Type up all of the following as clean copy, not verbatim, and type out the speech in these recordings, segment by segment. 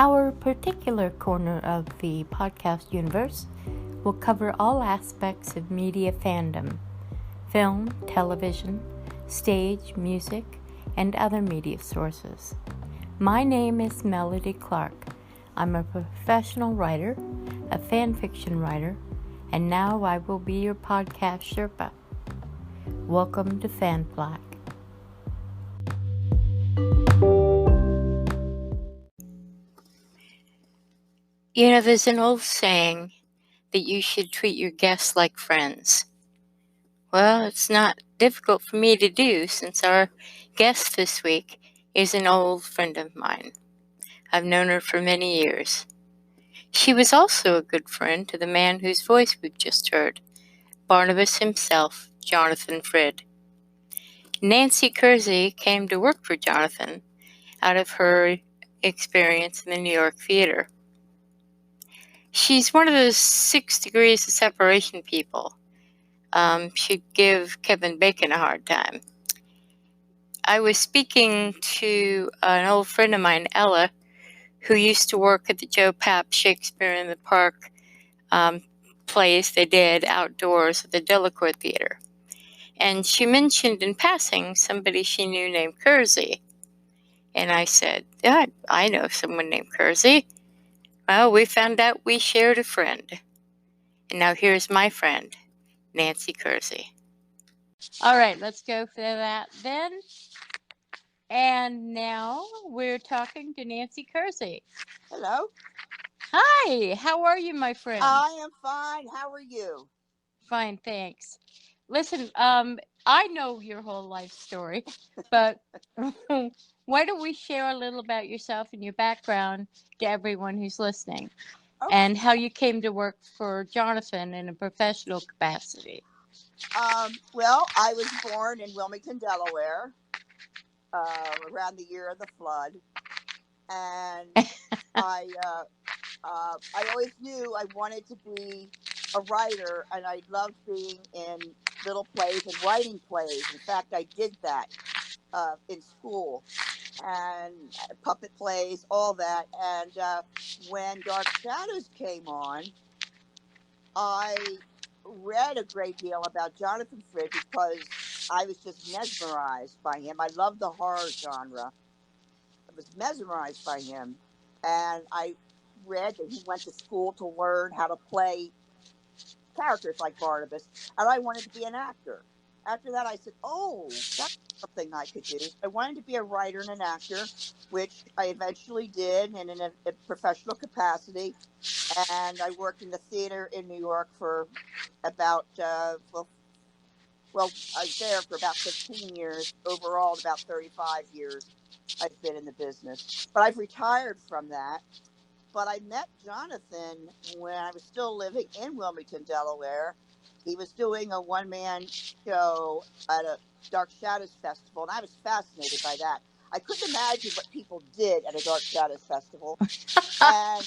Our particular corner of the podcast universe will cover all aspects of media fandom: film, television, stage, music, and other media sources. My name is Melody Clark. I'm a professional writer, a fan fiction writer, and now I will be your podcast Sherpa. Welcome to Flak. You know, there's an old saying that you should treat your guests like friends. Well, it's not difficult for me to do since our guest this week is an old friend of mine. I've known her for many years. She was also a good friend to the man whose voice we've just heard, Barnabas himself, Jonathan Frid. Nancy Kersey came to work for Jonathan out of her experience in the New York theater. She's one of those 6 degrees of separation people. She'd give Kevin Bacon a hard time. I was speaking to an old friend of mine, Ella, who used to work at the Joe Papp Shakespeare in the Park plays they did outdoors at the Delacour Theater. And she mentioned in passing somebody she knew named Kersey. And I said, yeah, I know someone named Kersey. Well, we found out we shared a friend. And now here's my friend, Nancy Kersey. All right, let's go for that then. And now we're talking to Nancy Kersey. Hello. Hi, how are you, my friend? I am fine. How are you? Fine, thanks. Listen, I know your whole life story, but why don't we share a little about yourself and your background to everyone who's listening, and how you came to work for Jonathan in a professional capacity? Well, I was born in Wilmington, Delaware, around the year of the flood, and I always knew I wanted to be a writer, and I loved being in little plays and writing plays. In fact, I did that in school, and puppet plays, all that. And when Dark Shadows came on, I read a great deal about Jonathan Frid because I was just mesmerized by him. I love the horror genre. I was mesmerized by him. And I read that he went to school to learn how to play characters like Barnabas. And I wanted to be an actor. After that, I said, oh, that's something I could do. So I wanted to be a writer and an actor, which I eventually did, and in a professional capacity. And I worked in the theater in New York for about, I was there for about 15 years. Overall, about 35 years I've been in the business. But I've retired from that. But I met Jonathan when I was still living in Wilmington, Delaware. He was doing a one-man show at a Dark Shadows Festival, and I was fascinated by that. I couldn't imagine what people did at a Dark Shadows Festival. And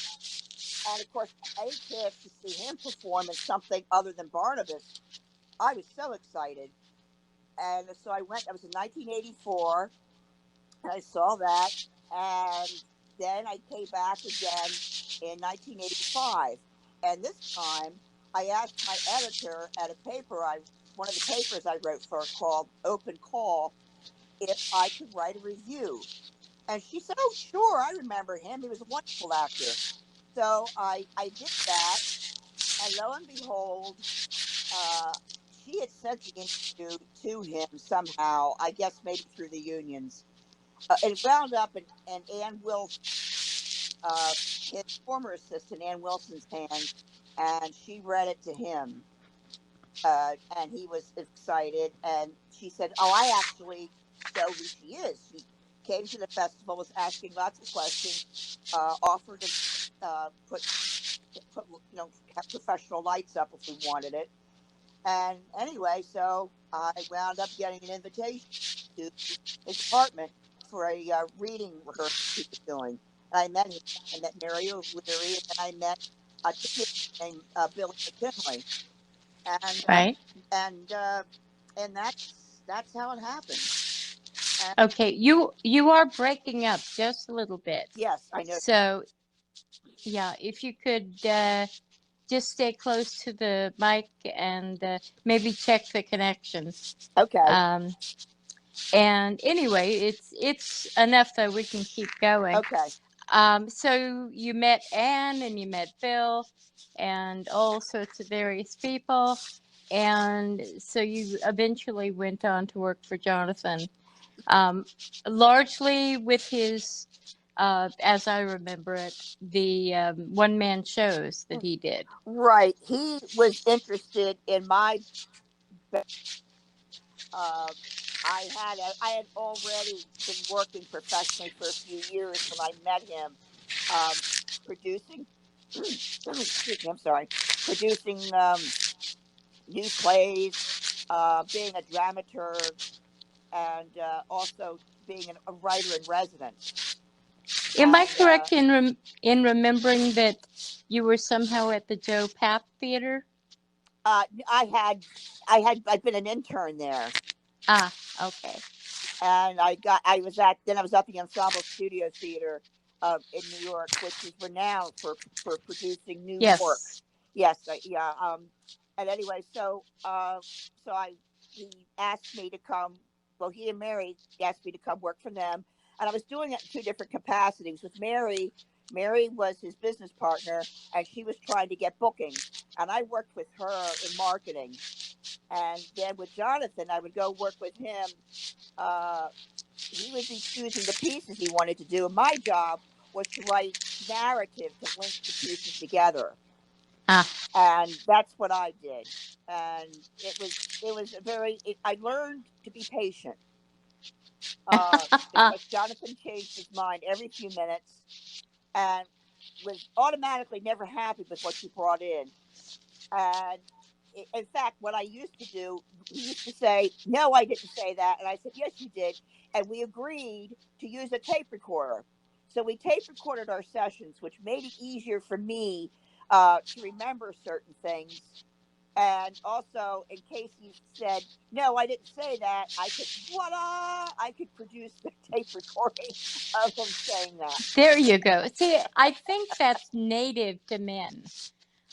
of course, I chance to see him perform in something other than Barnabas. I was so excited. And so I went, that was in 1984, and I saw that. And then I came back again in 1985. And this time I asked my editor at one of the papers I wrote for, called Open Call, if I could write a review. And she said, oh, sure, I remember him. He was a wonderful actor. So I did that. And lo and behold, she had sent the interview to him somehow, I guess maybe through the unions. It wound up in Ann Wilson, his former assistant, Ann Wilson's hands, and she read it to him. And he was excited. And she said, oh, I actually know who she is. She came to the festival, was asking lots of questions, offered to put have professional lights up if we wanted it. And anyway, so I wound up getting an invitation to his apartment for a reading rehearsal he was doing. And I met him. I met Mary O'Leary, and I met a kid named Billy McKinley. And Right. And that's how it happened. Okay, you are breaking up just a little bit. Yes, I know. So Yeah, if you could just stay close to the mic and maybe check the connection. Okay. Um, and anyway, it's enough that we can keep going. Okay. So you met Anne and you met Bill and all sorts of various people. And so you eventually went on to work for Jonathan, um, largely with his, as I remember it, the one-man shows that he did. Right. He was interested in my. Uh, I had already been working professionally for a few years when I met him, um, producing. Excuse me. I'm sorry. Producing new plays, being a dramaturg, and also being a writer in residence. Am I And correct in remembering that you were somehow at the Joe Papp Theater? I'd been an intern there, Ah, okay. and I was at the Ensemble Studio Theater in New York, which is renowned for producing new Yes. works. Yes, yeah. And anyway, so I he asked me to come. Well, he and Mary asked me to come work for them, and I was doing it in two different capacities. With Mary, Mary was his business partner, and she was trying to get bookings, and I worked with her in marketing. And then with Jonathan, I would go work with him. Uh, he would be choosing the pieces he wanted to do, and my job was to write narrative to link the pieces together. Ah. And that's what I did. And I learned to be patient, because Jonathan changed his mind every few minutes and was automatically never happy with what you brought in. And in fact, what I used to do, he used to say, "No, I didn't say that." And I said, "Yes, you did." And we agreed to use a tape recorder. So we tape recorded our sessions, which made it easier for me to remember certain things. And also, in case he said, "No, I didn't say that," I could produce the tape recording of him saying that. There you go. See, I think that's native to men.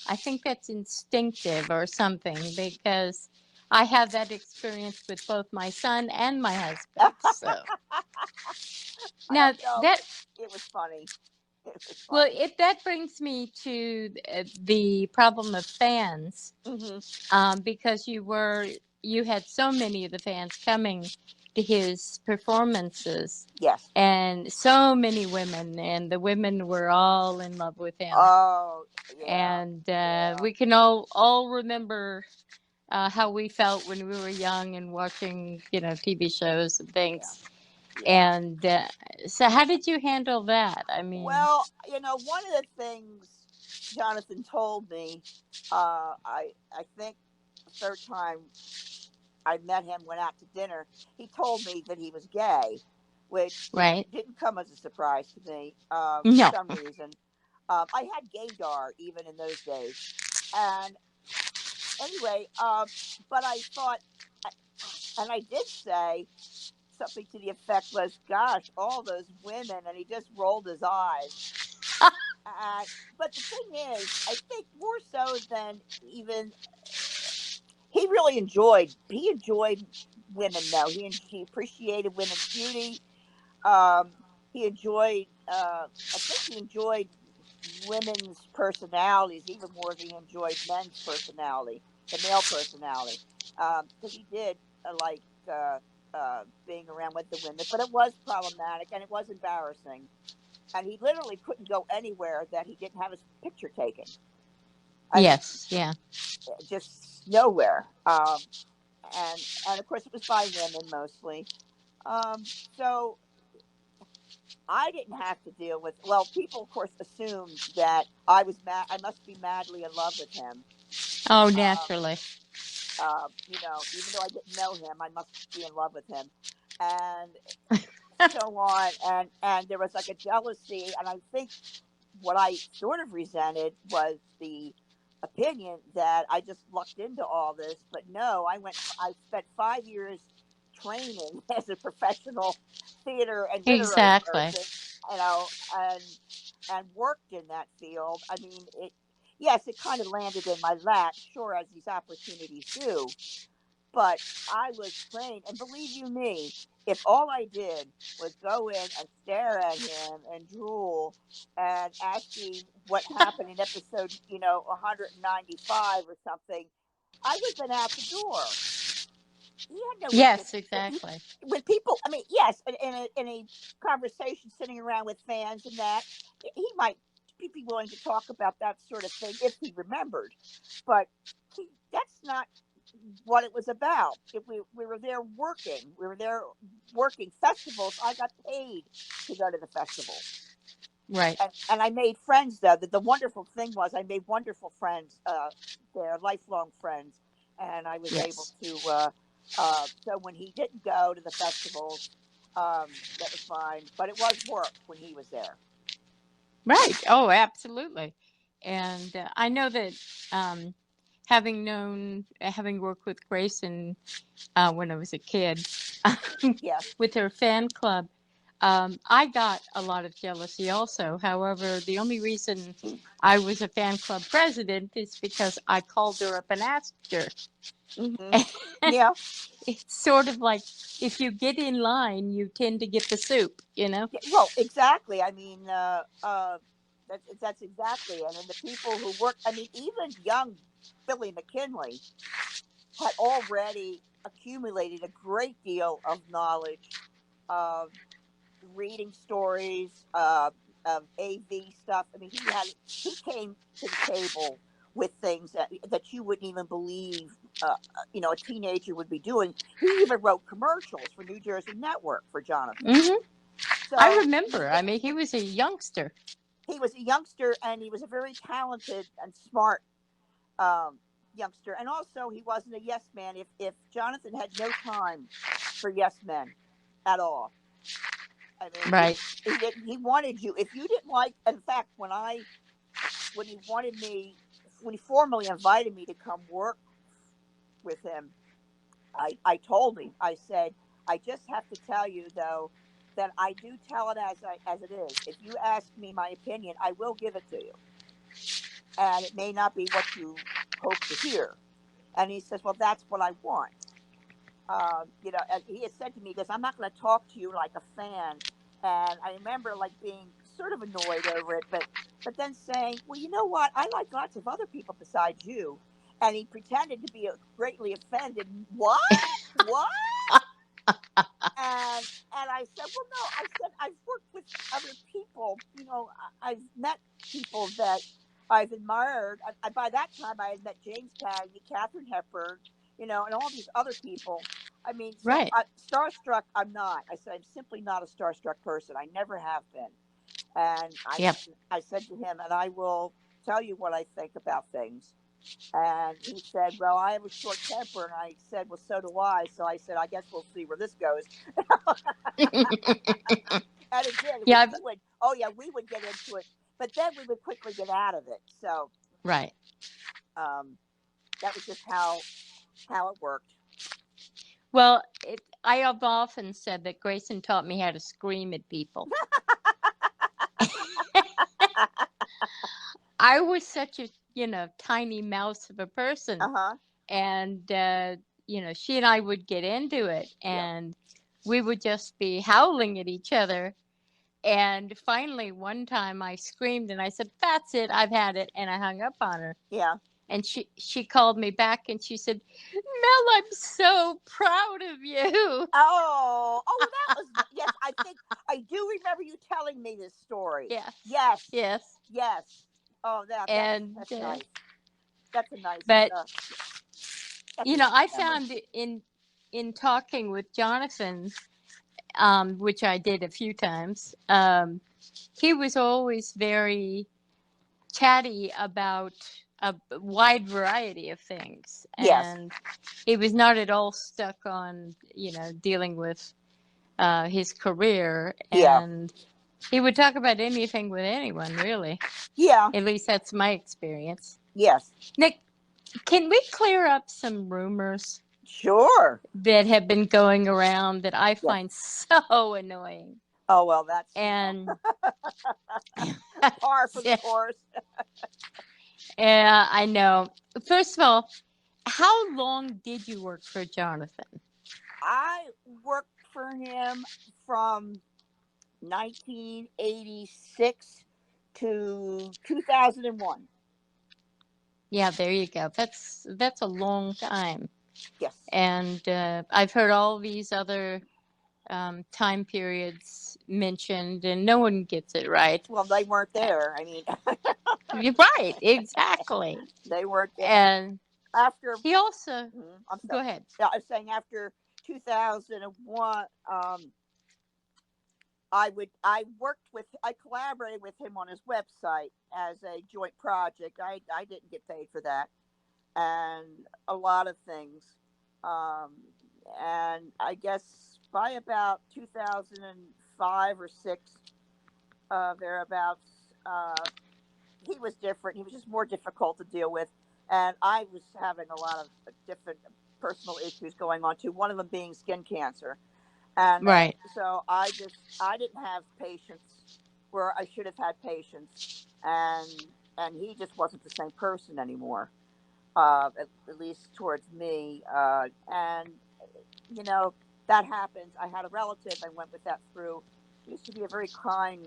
I think that's instinctive or something because I have that experience with both my son and my husband. So I now don't know. that It was funny. It was well, funny. it that brings me to the problem of fans, Hmm. because you had so many of the fans coming to his performances, Yes. and so many women, and the women were all in love with him, Oh, yeah. and Yeah. we can all remember how we felt when we were young and watching, TV shows and Yeah. things. Yeah. And so, how did you handle that? I mean, Well, one of the things Jonathan told me, I think the third time I met him, went out to dinner, he told me that he was gay, which right? didn't come as a surprise to me for No. some reason. I had gaydar even in those days, and anyway, but I thought, and I did say something to the effect was, "Gosh, all those women," and he just rolled his eyes. Uh, but the thing is, I think more so than even he enjoyed women. Though he appreciated women's beauty. Um, he enjoyed. I think he enjoyed women's personalities even more than he enjoyed men's personality, the male personality, because he did like being around with the women, but it was problematic and it was embarrassing, and he literally couldn't go anywhere that he didn't have his picture taken. I mean, Yes. Yeah. just nowhere. And of course, it was by women mostly. So I didn't have to deal with. Well, people, of course, assumed that I was mad. I must be madly in love with him. Oh, Um, naturally. Even though I didn't know him, I must be in love with him, and so on. And there was like a jealousy, and I think what I sort of resented was the opinion that I just lucked into all this. But no, I spent 5 years training as a professional theater and literary Exactly. person, you know, and and worked in that field. I mean, yes, it kind of landed in my lap, sure, as these opportunities do. But I was trained, and believe you me, if all I did was go in and stare at him and drool and ask him what happened in episode, 195 or something, I would have been out the door. He had no interest. Yes, exactly. When people, I mean, yes, in a conversation sitting around with fans and that, he might be willing to talk about that sort of thing if he remembered. But that's not what it was about. If we were there working, we were there working festivals. I got paid to go to the festivals. Right. And I made friends though. The wonderful thing was I made wonderful friends. They're lifelong friends, and I was able Yes. to. So when he didn't go to the festivals, that was fine. But it was work when he was there. Right. Oh, absolutely. And I know that having worked with Grayson when I was a kid Yes. with her fan club, I got a lot of jealousy also. However, the only reason I was a fan club president is because I called her up and asked her. Mm-hmm. Yeah. It's sort of like if you get in line, you tend to get the soup, Yeah, well, exactly. I mean, that's exactly. And then the people who work. I mean, even young Billy McKinley had already accumulated a great deal of knowledge of reading stories, of AV stuff. I mean, he came to the table with things that you wouldn't even believe. A teenager would be doing. He even wrote commercials for New Jersey Network for Jonathan. Mm-hmm. I So remember. I mean, he was a youngster. he was a youngster, and he was a very talented and smart um, youngster. And also, he wasn't a yes man. If Jonathan had no time for yes men at all, I mean, Right. he didn't. He wanted you. If you didn't like, in fact, when he wanted me, when he formally invited me to come work with him, I told him. I said, I just have to tell you though that I do tell it as it is. If you ask me my opinion, I will give it to you, and it may not be what you hope to hear. And he says, well, that's what I want. And he had said to me, he goes, I'm not going to talk to you like a fan. And I remember like being sort of annoyed over it, but then saying, well, you know what? I like lots of other people besides you. And he pretended to be greatly offended. What? What? And I said, well, no. I said I've worked with other people. I've met people that I've admired. By that time, I had met James Cagney, Katharine Hepburn, and all these other people. I mean, so Right. starstruck, I'm not. I said I'm simply not a starstruck person. I never have been. And Yep. I said to him, and I will tell you what I think about things. And he said, well, I have a short temper. And I said, well, so do I. So I said, I guess we'll see where this goes. And it did. Yeah. We would get into it, but then we would quickly get out of it. So, Right. That was just how it worked. Well, I have often said that Grayson taught me how to scream at people. I was such a, tiny mouse of a person. Uh-huh. And, she and I would get into it Yeah. and we would just be howling at each other. And finally, one time I screamed and I said, that's it, I've had it. And I hung up on her. Yeah. And she called me back and she said, Mel, I'm so proud of you. That was, yes, I think I do remember you telling me this story. Yes. Yes. Yes. Yes. Oh, that's nice. That's a nice. But I memory. found in talking with Jonathan, which I did a few times, he was always very chatty about a wide variety of things. Yes. And he was not at all stuck on, dealing with his career. Yeah. And he would talk about anything with anyone, really. Yeah. At least that's my experience. Yes. Nick, can we clear up some rumors? Sure. That have been going around that I find so annoying. Oh well, that's And par for the course. yeah, I know. First of all, how long did you work for Jonathan? I worked for him from 1986 to 2001. Yeah, there you go. That's a long time. Yes. And I've heard all these other time periods mentioned, and no one gets it right. Well, they weren't there. I mean, You're right, exactly. they weren't there. And After, he also, I'm go sorry. ahead. Yeah, I was saying after 2001, I collaborated with him on his website as a joint project. I didn't get paid for that, and a lot of things. Um, and I guess by about 2005 or six, thereabouts, he was different. He was just more difficult to deal with, and I was having a lot of different personal issues going on too. One of them being skin cancer, and Right. so I didn't have patience where I should have had patience, and he just wasn't the same person anymore. At least towards me, and you know that happens. I had a relative. I went with that through. He used to be a very kind,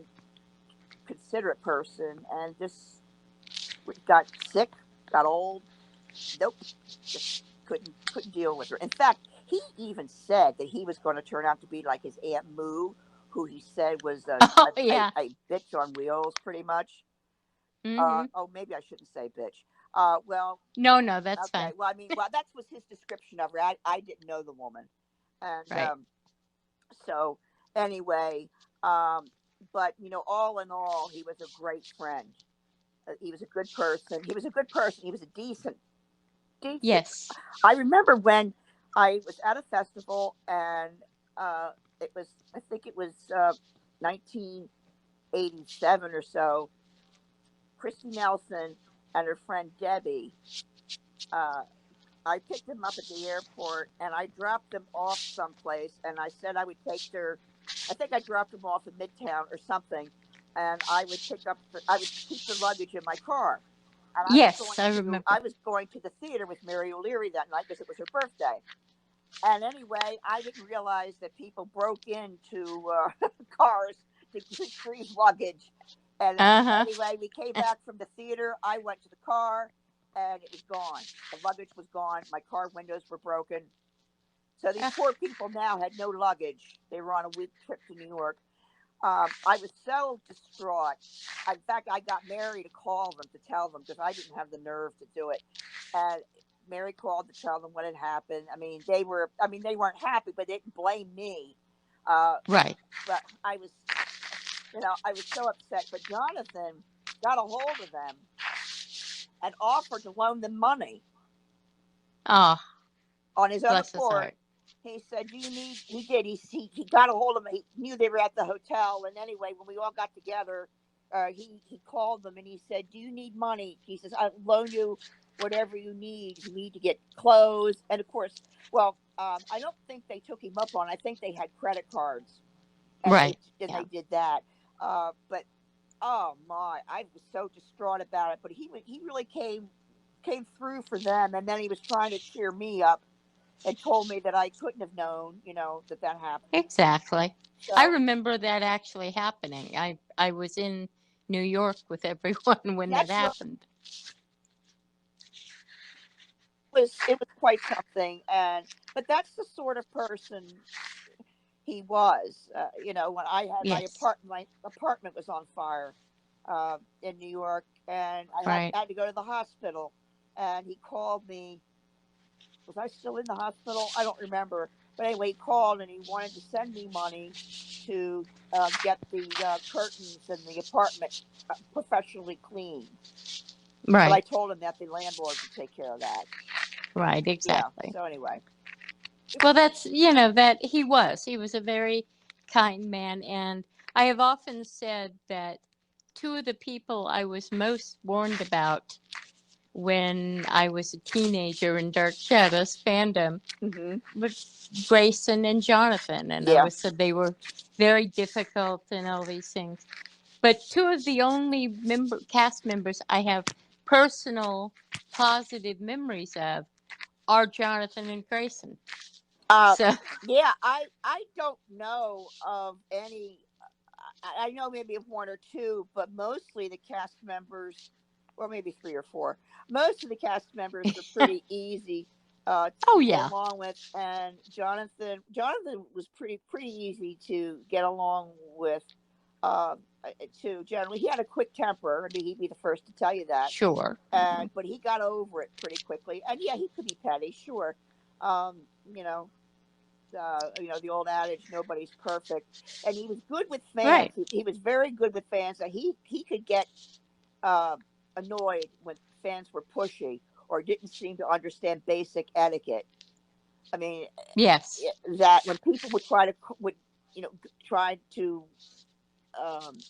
considerate person, and just got sick, got old. Nope, just couldn't deal with her. In fact, he even said that he was going to turn out to be like his Aunt Moo, who he said was Oh, yeah. a bitch on wheels, pretty much. Mm-hmm. Oh, maybe I shouldn't say bitch. Well, No, that's okay. fine. Well, I mean, well, that was his description of her. I didn't know the woman, and Right. so anyway, um, but all in all, he was a great friend. He was a good person. He was a good person. He was a decent. Yes. I remember when I was at a festival, and it was, I think it was 1987 or so. Christy Nelson and her friend Debbie. Uh, I picked them up at the airport, and I dropped them off someplace, and I said I would take their. I think I dropped them off in Midtown or something, and I would keep the luggage in my car. And Yes, I remember. I was going to the theater with Mary O'Leary that night because it was her birthday. And anyway, I didn't realize that people broke into cars to retrieve luggage. And Uh-huh. anyway, we came back from the theater. I went to the car, and it was gone. The luggage was gone. My car windows were broken. So these poor people now had no luggage. They were on a week trip to New York. I was so distraught. In fact, I got Mary to call them to tell them because I didn't have the nerve to do it. And Mary called to tell them what had happened. They weren't happy, but they didn't blame me. Right. But I was so upset. But Jonathan got a hold of them and offered to loan them money Oh, on his own bless his accord. heart. He said, "Do you need?" He did. He got a hold of them. He knew they were at the hotel, and anyway, when we all got together, he called them and he said, "Do you need money?" He says, "I'll loan you whatever you need. You need to get clothes." And of course, well, I don't think they took him up on. I think they had credit cards, and Right. Yeah. they did that. But oh my, I was so distraught about it. But he really came through for them, and then he was trying to cheer me up and told me that I couldn't have known, that happened. Exactly. I So remember that actually happening. I was in New York with everyone when that that's what happened. it was quite something, and but that's the sort of person he was. When I had Yes. my apartment was on fire in New York, and Right. I had to go to the hospital, and he called me. Was I still in the hospital? I don't remember. But anyway, he called and he wanted to send me money to get the curtains in the apartment professionally cleaned. But I Right. told him that the landlord would take care of that. Right. Yeah. Exactly. So anyway, Well, that's, that he was a very kind man. And I have often said that two of the people I was most warned about when I was a teenager in Dark Shadows fandom Mm-hmm. with Grayson and Jonathan, and I Yeah. was said they were very difficult and all these things. But two of the only cast members I have personal positive memories of are Jonathan and Grayson. Uh, So yeah, I don't know of any. I know maybe of one or two, but mostly the cast members, or maybe three or four. Most of the cast members were pretty easy oh to get yeah, along with, and Jonathan was pretty easy to get along with. To generally, he had a quick temper. I mean, he'd be the first to tell you that. sure. And but he got over it pretty quickly. And yeah, he could be petty, sure. You know, the old adage, nobody's perfect. And he was good with fans. Right. He was very good with fans. And he could get uh, annoyed when fans were pushy or didn't seem to understand basic etiquette. I mean, Yes. that when people would try to um,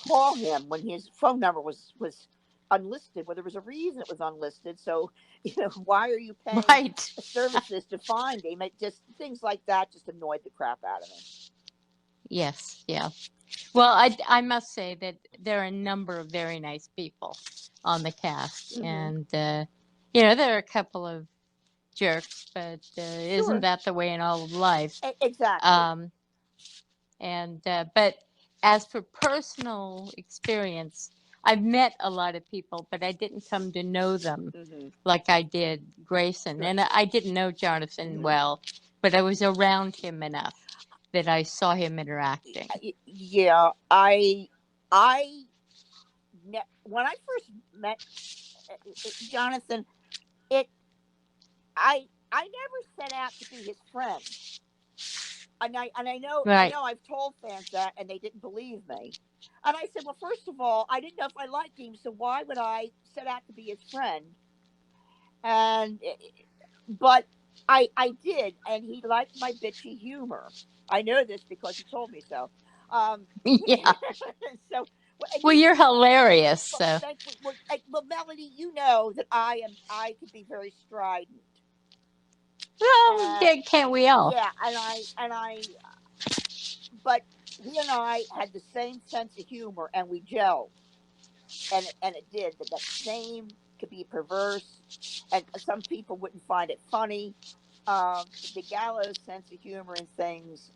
call him when his phone number was unlisted. Well, there was a reason it was unlisted. So, why are you paying Right. services to find him? It just things like that just annoyed the crap out of me. Yes. Yeah. Well, I must say that there are a number of very nice people on the cast, Mm-hmm. and there are a couple of jerks, but isn't Sure. that the way in all of life? Exactly. Um, and but as for personal experience, I've met a lot of people, but I didn't come to know them Mm-hmm. like I did Grayson, Sure. and I didn't know Jonathan Mm-hmm. well, but I was around him enough that I saw him interacting. Yeah, I when I first met Jonathan, it I never set out to be his friend. And I Right. know I've told fans that and they didn't believe me. And I said, well, first of all, I didn't know if I liked him, so why would I set out to be his friend? And but I did, and he liked my bitchy humor. I know this because he told me so. Um, Yeah. so and Well, you you're hilarious. well, So, thank well, Melody, you know that I could be very strident. well, Uh, yeah, can't we all? yeah, and I but he and I had the same sense of humor, and we gelled, and it did. That same could be perverse, and some people wouldn't find it funny. The gallows sense of humor and things,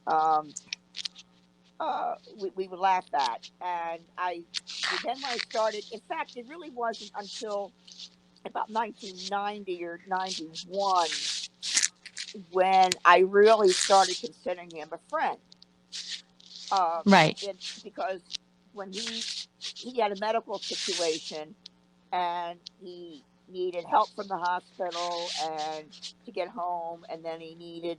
we would laugh at, and then when I started, in fact, it really wasn't until about 1990 or 91 when I really started considering him a friend. Um, Right. because when he had a medical situation and he needed help from the hospital and to get home, and then he needed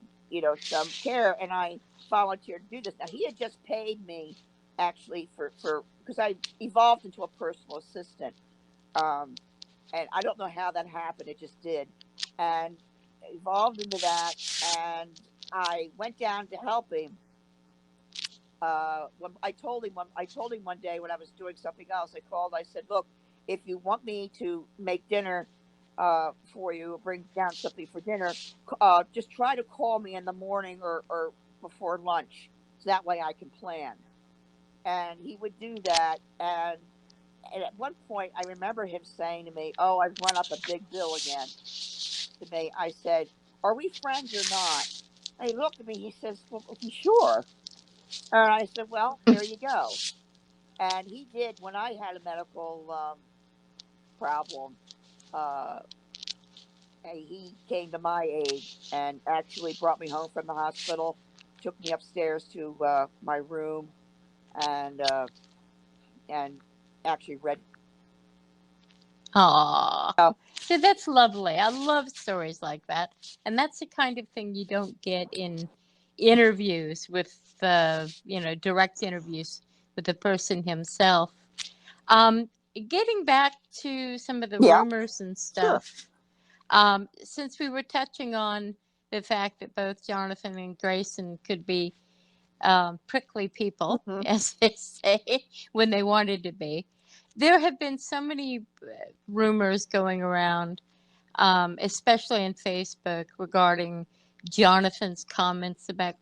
some care, and I volunteered to do this. Now he had just paid me actually for because I evolved into a personal assistant, um, and I don't know how that happened. It just did, and evolved into that, and I went down to help him. When I told him one day when I was doing something else, I called. I said, "Look, if you want me to make dinner for you, or bring down something for dinner, just try to call me in the morning or before lunch, so that way I can plan." And he would do that. And at one point, I remember him saying to me, "Oh, I've run up a big bill again." To me, I said, "Are we friends or not?" And he looked at me. He says, "Well, sure." And I said, "Well, there you go." And he did when I had a medical problem. Uh, he came to my aid and actually brought me home from the hospital, took me upstairs to my room, and and actually read. Aw. Oh, See, that's lovely. I love stories like that. And that's the kind of thing you don't get in interviews with, direct interviews with the person himself. Getting back to some of the yeah, rumors and sure. stuff, since we were touching on the fact that both Jonathan and Grayson could be prickly people, Hmm. as they say, when they wanted to be. there have been so many rumors going around, especially in Facebook, regarding Jonathan's comments about Right.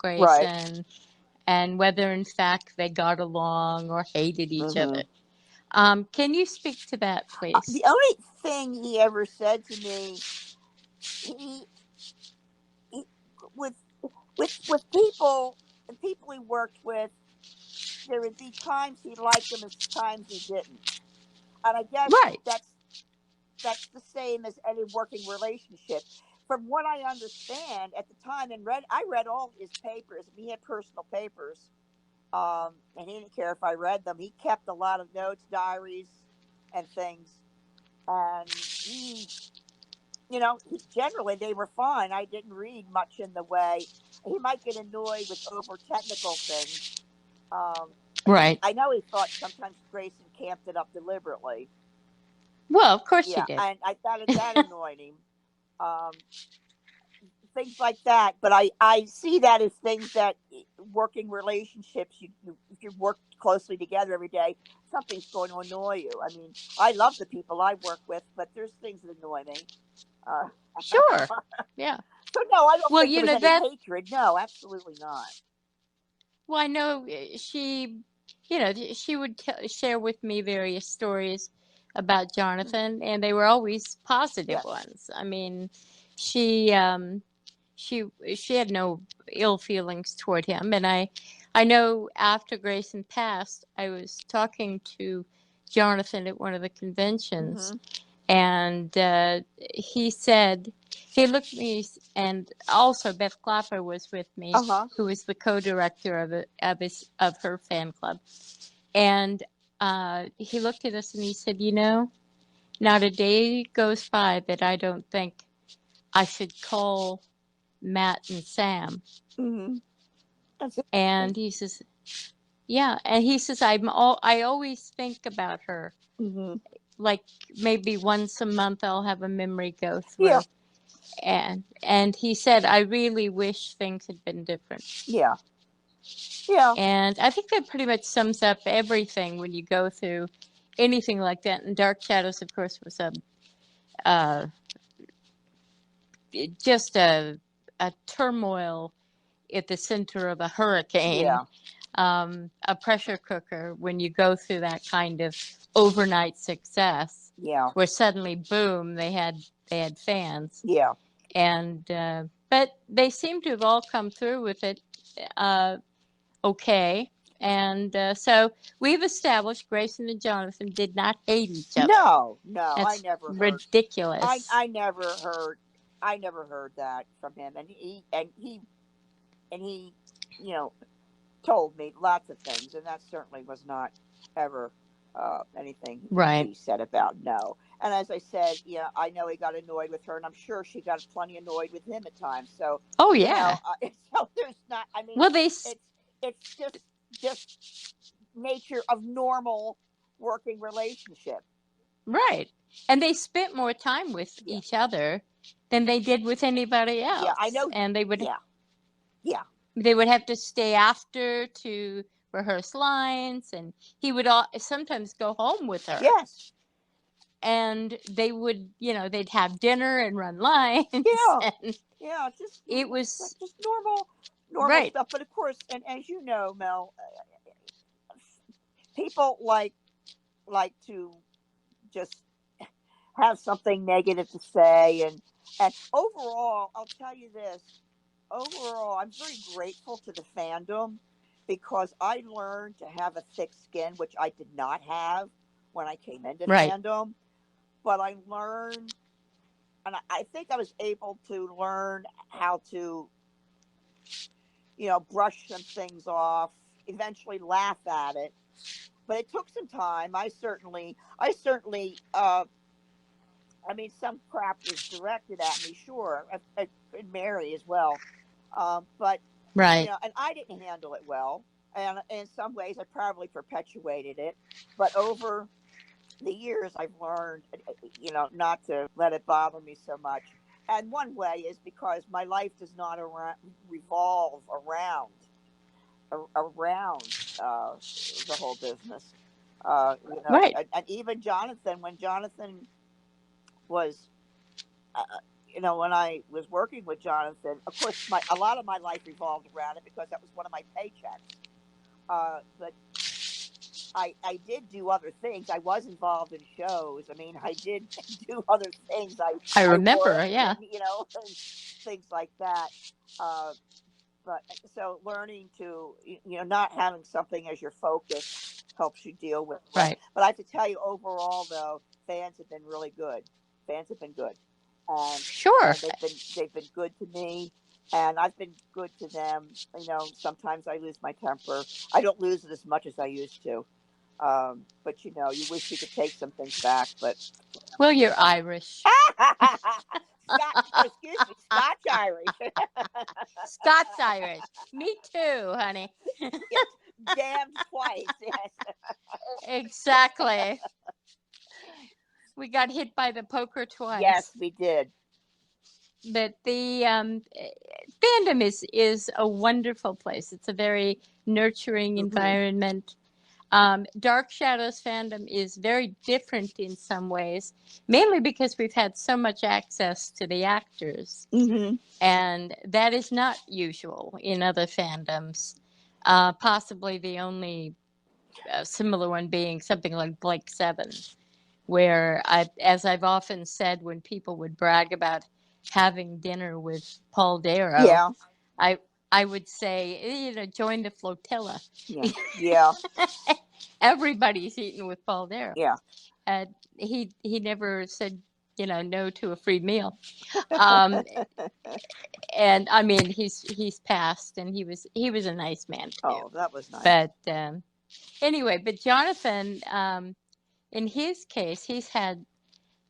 Grayson and whether, in fact, they got along or hated each other. Can you speak to that, please? The only thing he ever said to me, he, he with with people and people he worked with, there would be times he liked them and times he didn't. And I guess Right. that's the same as any working relationship. From what I understand at the time, and I read all his papers. He had personal papers, and he didn't care if I read them. He kept a lot of notes, diaries, and things. And generally they were fine. I didn't read much in the way. He might get annoyed with over technical things. Um, Right. I know he thought sometimes Grayson camped it up deliberately. Well, of course you Yeah, did. and I thought that annoyed him. Um, Things like that. But I see that as things that working relationships, if you work closely together every day, something's going to annoy you. I mean, I love the people I work with, but there's things that annoy me. Uh, Sure. Yeah. so no, I don't Well, think there you was know any that. hatred. No, absolutely not. Well, I know she, she would share with me various stories about Jonathan, and they were always positive Yes. ones. I mean, she, um, she, she had no ill feelings toward him, and I know after Grayson passed, I was talking to Jonathan at one of the conventions, Mm-hmm. and he said, he looked at me, and also Beth Clapper was with me, Uh-huh. who was the co-director of her fan club. And he looked at us and he said, not a day goes by that I don't think I should call Matt and Sam. Mm-hmm. That's And interesting. he says, yeah. And he says, I always think about her. Mm-hmm. Like maybe once a month I'll have a memory go Yeah. through. And he said, I really wish things had been different. Yeah. Yeah. And I think that pretty much sums up everything when you go through anything like that. And Dark Shadows, of course, was uh, just a turmoil at the center of a hurricane, Yeah. a pressure cooker when you go through that kind of overnight success, Yeah. where suddenly, boom, they had fans. Yeah. And but they seem to have all come through with it uh, okay. And so we've established Grayson and Jonathan did not hate each other. No, no, I That's never heard. ridiculous. I never heard that from him. And he you know told me lots of things, and that certainly was not ever anything Right. he said about no. And as I said, yeah, I know he got annoyed with her, and I'm sure she got plenty annoyed with him at times. So, Oh yeah. so there's not. I mean, Well, it's just nature of normal working relationship. right. And they spent more time with Yeah, each other than they did with anybody yeah, I else. know. And Yeah, yeah, they would have to stay after to rehearse lines, and he would sometimes go home with her. yes, And they would, they'd have dinner and run lines, yeah, and yeah. it was Just normal right. stuff. But of course, and as you know, Mel, people like to just have something negative to say, and overall, I'll tell you this. Overall, I'm very grateful to the fandom because I learned to have a thick skin, which I did not have when I came into Right. fandom. But I learned, and I think I was able to learn how to, brush some things off, eventually laugh at it. But it took some time. I mean, some crap was directed at me, sure, and Mary as well. But Right. and I didn't handle it well, and in some ways, I probably perpetuated it. But over the years, I've learned, not to let it bother me so much. And one way is because my life does not revolve around the whole business. Right. And even Jonathan, when Jonathan was, when I was working with Jonathan, of course, a lot of my life revolved around it because that was one of my paychecks. But I did do other things. I was involved in shows. I mean, I did do other things. I I remember, worked, yeah. and and things like that. Uh, but so learning to not having something as your focus helps you deal with the rest. Right. But I have to tell you, overall, though, fans have been really good. Fans have been good, and Sure. they've been good to me, and I've been good to them. Sometimes I lose my temper. I don't lose it as much as I used to. But you wish you could take some things back. But Well, you're Irish. excuse me, Scotch Irish. Scots Irish. Me too, honey. Yes, damned twice. Yes. Exactly. We got hit by the poker twice. Yes, we did. But the fandom is a wonderful place. It's a very nurturing environment. Dark Shadows fandom is very different in some ways, mainly because we've had so much access to the actors. And that is not usual in other fandoms. Possibly the only similar one being something like Blake 7, where as I've often said when people would brag about having dinner with Paul Darrow, Yeah. I would say, join the flotilla. Yeah. Yeah. Everybody's eating with Paul Darrow. Yeah. He never said, no to a free meal. And I mean, he's passed, and he was a nice man too. Oh, that was nice. But anyway, but Jonathan, in his case, he's had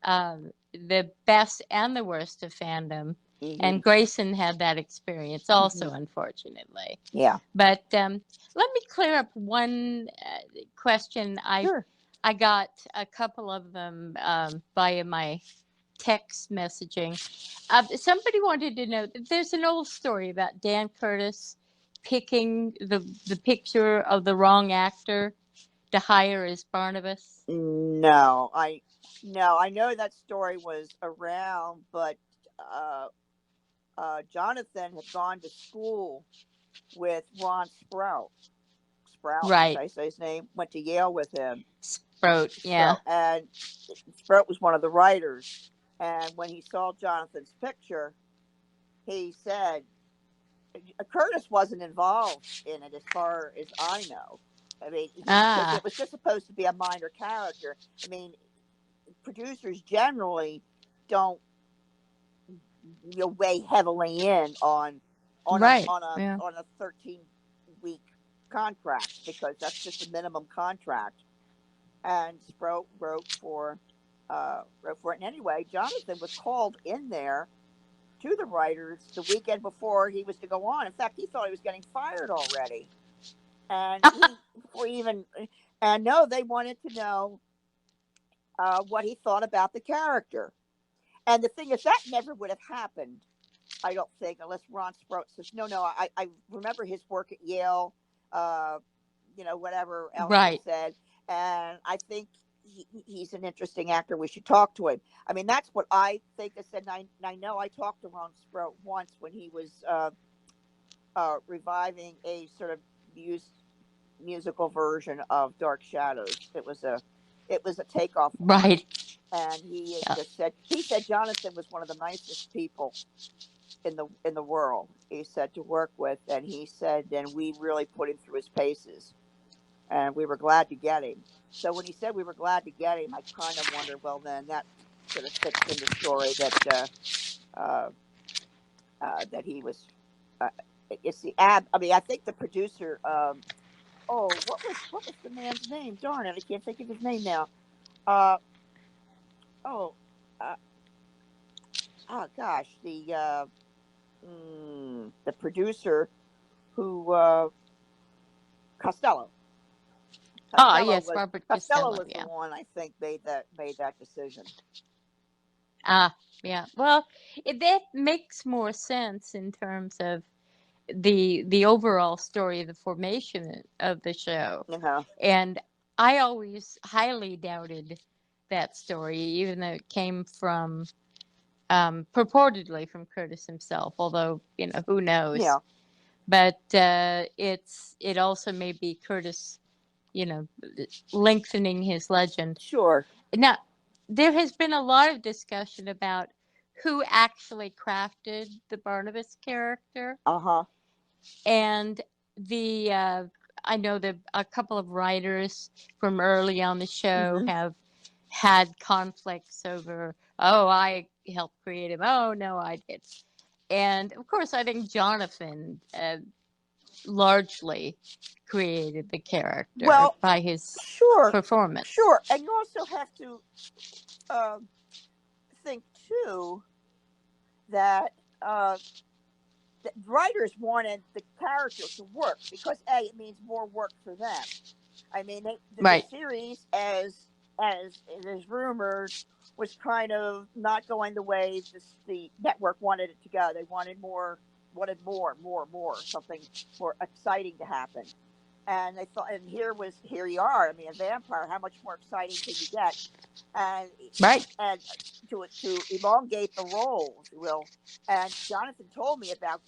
the best and the worst of fandom. And Grayson had that experience also, unfortunately. Yeah. But let me clear up one question. Sure. I got a couple of them via my text messaging. Somebody wanted to know, there's an old story about Dan Curtis picking the picture of the wrong actor to hire as Barnabas. No, I know that story was around, but Jonathan had gone to school with Ron Sprout. Right. Should I say his name? Went to Yale with him. Sprout, yeah. And Sprout was one of the writers. And when he saw Jonathan's picture, he said, Curtis wasn't involved in it as far as I know. I mean, it was just supposed to be a minor character. I mean, producers generally don't weigh heavily in on right. on a 13-week contract, because that's just a minimum contract. And Sprout wrote for it. And anyway, Jonathan was called in there to the writers the weekend before he was to go on. In fact, he thought he was getting fired already. And no, they wanted to know what he thought about the character. And the thing is, that never would have happened, I don't think, unless Ron Sprout says, no, I remember his work at Yale, whatever else he said. And I think he's an interesting actor. We should talk to him. I mean, that's what I think. I said, I know I talked to Ron Sprout once when he was reviving a sort of musical version of Dark Shadows. It was a takeoff. Right. And he just said Jonathan was one of the nicest people in the world, he said, to work with. And he said, and we really put him through his paces, and we were glad to get him. So when he said we were glad to get him, I kind of wondered, well, then that sort of fits in the story that that he was. It's the I mean, I think the producer. What was the man's name? Darn it, I can't think of his name now. Gosh, the producer who Costello. Yes, Robert Costello was the one, I think, made that decision. Yeah. Well, that makes more sense in terms of the overall story of the formation of the show. Uh-huh. And I always highly doubted that story, even though it came from purportedly from Curtis himself. Although who knows? Yeah. But it also may be Curtis, lengthening his legend. Sure. Now, there has been a lot of discussion about who actually crafted the Barnabas character. Uh-huh. And I know that a couple of writers from early on the show have had conflicts over, oh, I helped create him. Oh, no, I did. And of course, I think Jonathan largely created the character by his performance. Sure. And you also have to think, too, that writers wanted the character to work because it means more work for them. I mean, the series, as is rumored, was kind of not going the way the network wanted it to go. They wanted more, something more exciting to happen. And they thought, and here you are. I mean, a vampire. How much more exciting can you get? And and to elongate the roles, will. And Jonathan told me about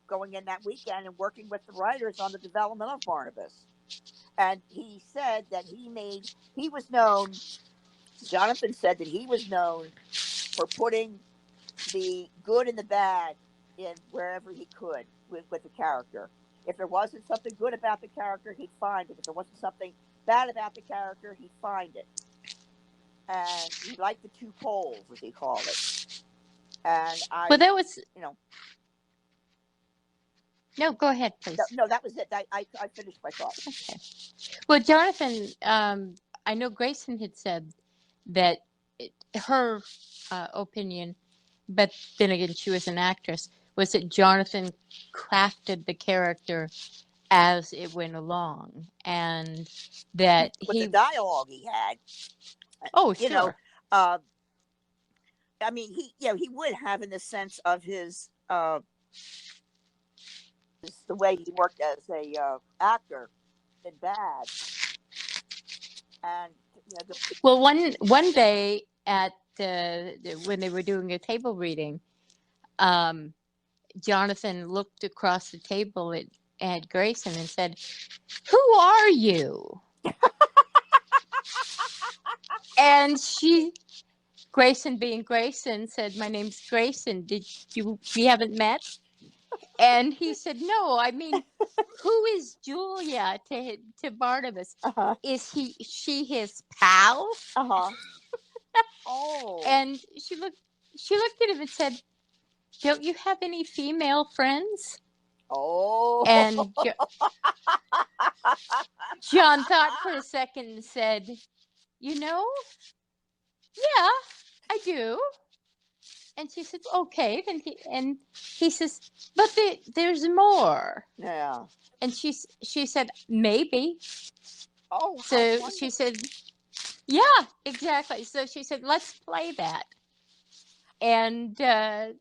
going in that weekend and working with the writers on the development of Barnabas. And he said that he was known. Jonathan said that he was known for putting the good and the bad in wherever he could with the character. If there wasn't something good about the character, he'd find it. If there wasn't something bad about the character, he'd find it. And he liked the two poles, as he called it. And that was, No, go ahead, please. No, that was it. I finished my thought. Okay. Well, Jonathan, I know Grayson had said that her opinion, but then again, she was an actress, was that Jonathan crafted the character as it went along, and that with the dialogue he had. Oh, sure. I mean, he would have, in the sense of his the way he worked as a actor in Bad. And well, one day at when they were doing a table reading, Jonathan looked across the table at Grayson and said, "Who are you?" And Grayson, being Grayson, said, "My name's Grayson. We haven't met?" And he said, "No, I mean, who is Julia to Barnabas? Is she his pal?" Oh. And she looked at him and said, "Don't you have any female friends?" Oh. And John thought for a second and said, "Yeah, I do." And she said, "Okay." Then he says, "But there's more." Yeah. And she said, "Maybe." Oh. So she said, "Yeah, exactly." So she said, "Let's play that." And I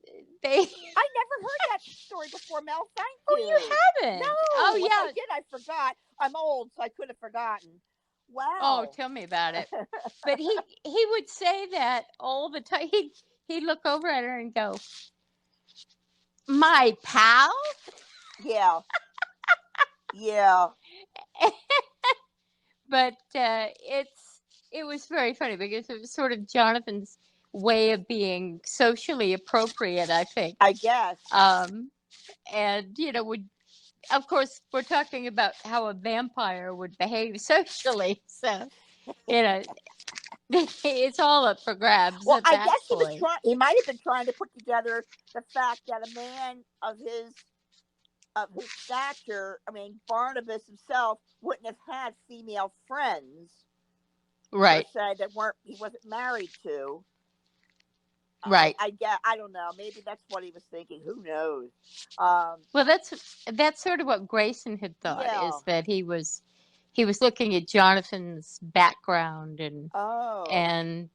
never heard that story before, Mel. Thank you. Oh, you haven't? No. Oh, yeah. If I did, I forgot. I'm old, so I could have forgotten. Wow. Oh, tell me about it. But he would say that all the time. He'd look over at her and go, "My pal?" Yeah. Yeah. But it was very funny because it was sort of Jonathan's way of being socially appropriate, I think. I guess. And of course, we're talking about how a vampire would behave socially, so it's all up for grabs. Well, I that guess point. he might have been trying to put together the fact that a man of his stature, I mean, Barnabas himself wouldn't have had female friends, right? Per se, he wasn't married to. Right. I don't know. Maybe that's what he was thinking. Who knows? Well, that's sort of what Grayson had thought, is that he was looking at Jonathan's background and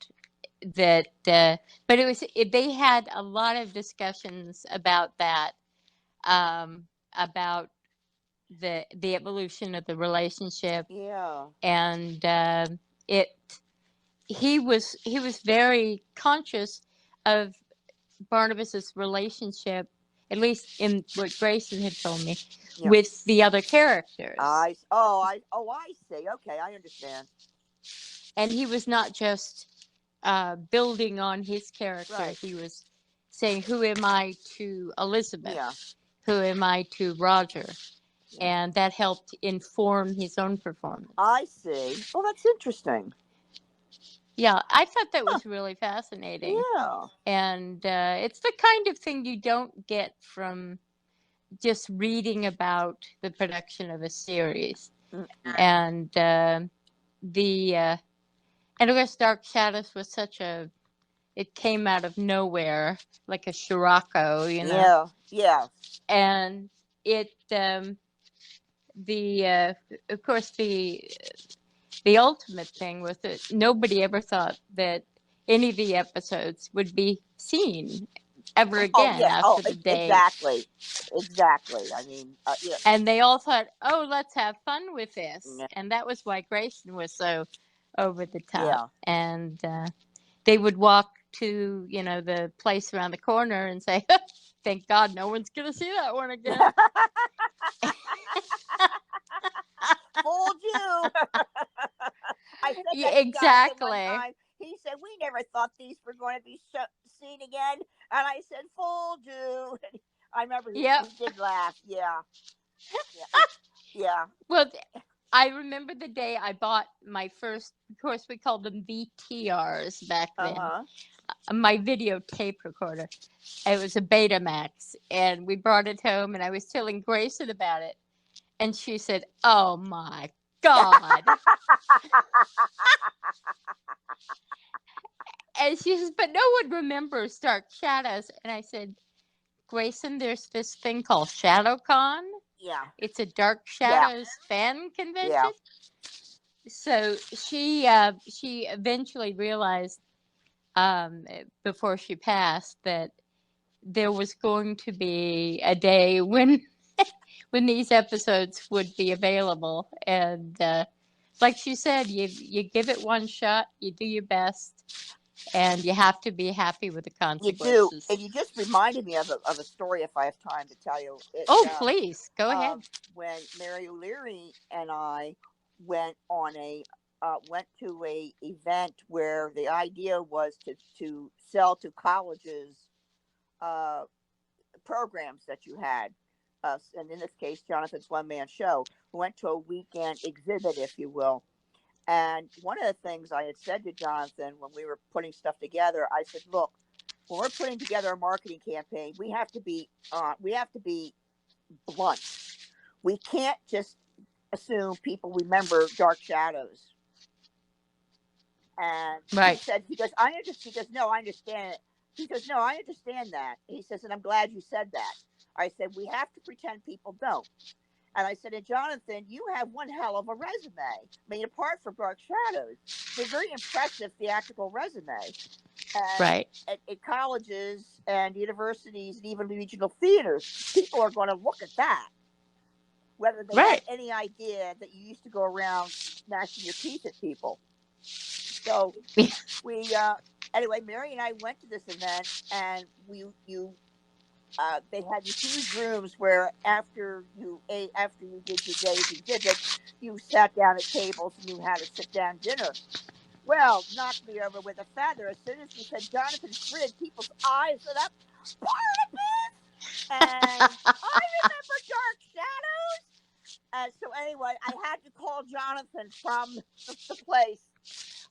that but they had a lot of discussions about that, about the evolution of the relationship. Yeah. And he was very conscious of Barnabas's relationship, at least in what Grayson had told me, Yeah. with the other characters. I see. Okay, I understand. And he was not just building on his character. Right. He was saying, who am I to Elizabeth? Yeah. Who am I to Roger? Yeah. And that helped inform his own performance. I see. Oh, that's interesting. Yeah, I thought that was really fascinating. Yeah. And it's the kind of thing you don't get from just reading about the production of a series. Mm-mm. And and of course, Dark Shadows was it came out of nowhere, like a Scirocco, you know. Yeah. Yeah. And it, of course, the ultimate thing was that nobody ever thought that any of the episodes would be seen ever again after the day. Exactly. Exactly. I mean, yeah. And they all thought, oh, let's have fun with this. Yeah. And that was why Grayson was so over the top. Yeah. And they would walk to, the place around the corner and say, thank God no one's going to see that one again. Fooled you. I said that exactly. one time. He said, we never thought these were going to be seen again. And I said, fooled you. I remember he did laugh. Yeah. Yeah. Well, I remember the day I bought my first, of course, we called them VTRs back then, my videotape recorder. It was a Betamax, and we brought it home, and I was telling Grayson about it, and she said, oh, my God. And she says, but no one remembers Dark Shadows. And I said, Grayson, there's this thing called ShadowCon. Yeah. It's a Dark Shadows fan convention. Yeah. So she eventually realized before she passed that there was going to be a day when when these episodes would be available. And like she said, you give it one shot, you do your best, and you have to be happy with the consequences. You do. And you just reminded me of a story, if I have time to tell you. Please, go ahead. When Mary O'Leary and I went to a event where the idea was to sell to colleges programs that you had. And in this case, Jonathan's one-man show. We went to a weekend exhibit, if you will. And one of the things I had said to Jonathan when we were putting stuff together, I said, look, when we're putting together a marketing campaign, we have to be blunt. We can't just assume people remember Dark Shadows. And he said, he goes, no, I understand it. He goes, no, I understand that. He says, and I'm glad you said that. I said, we have to pretend people don't. And I said, and Jonathan, you have one hell of a resume. I mean, apart from Dark Shadows, it's a very impressive theatrical resume. And at colleges and universities and even regional theaters, people are going to look at that. Whether they have any idea that you used to go around gnashing your teeth at people. So anyway, Mary and I went to this event, and they had these huge rooms where after you did your day's exhibit, you sat down at tables and you had a sit-down dinner. Well, knocked me over with a feather. As soon as we said Jonathan Frid, people's eyes lit up. Barnabas! And I remember Dark Shadows. So anyway, I had to call Jonathan from the place.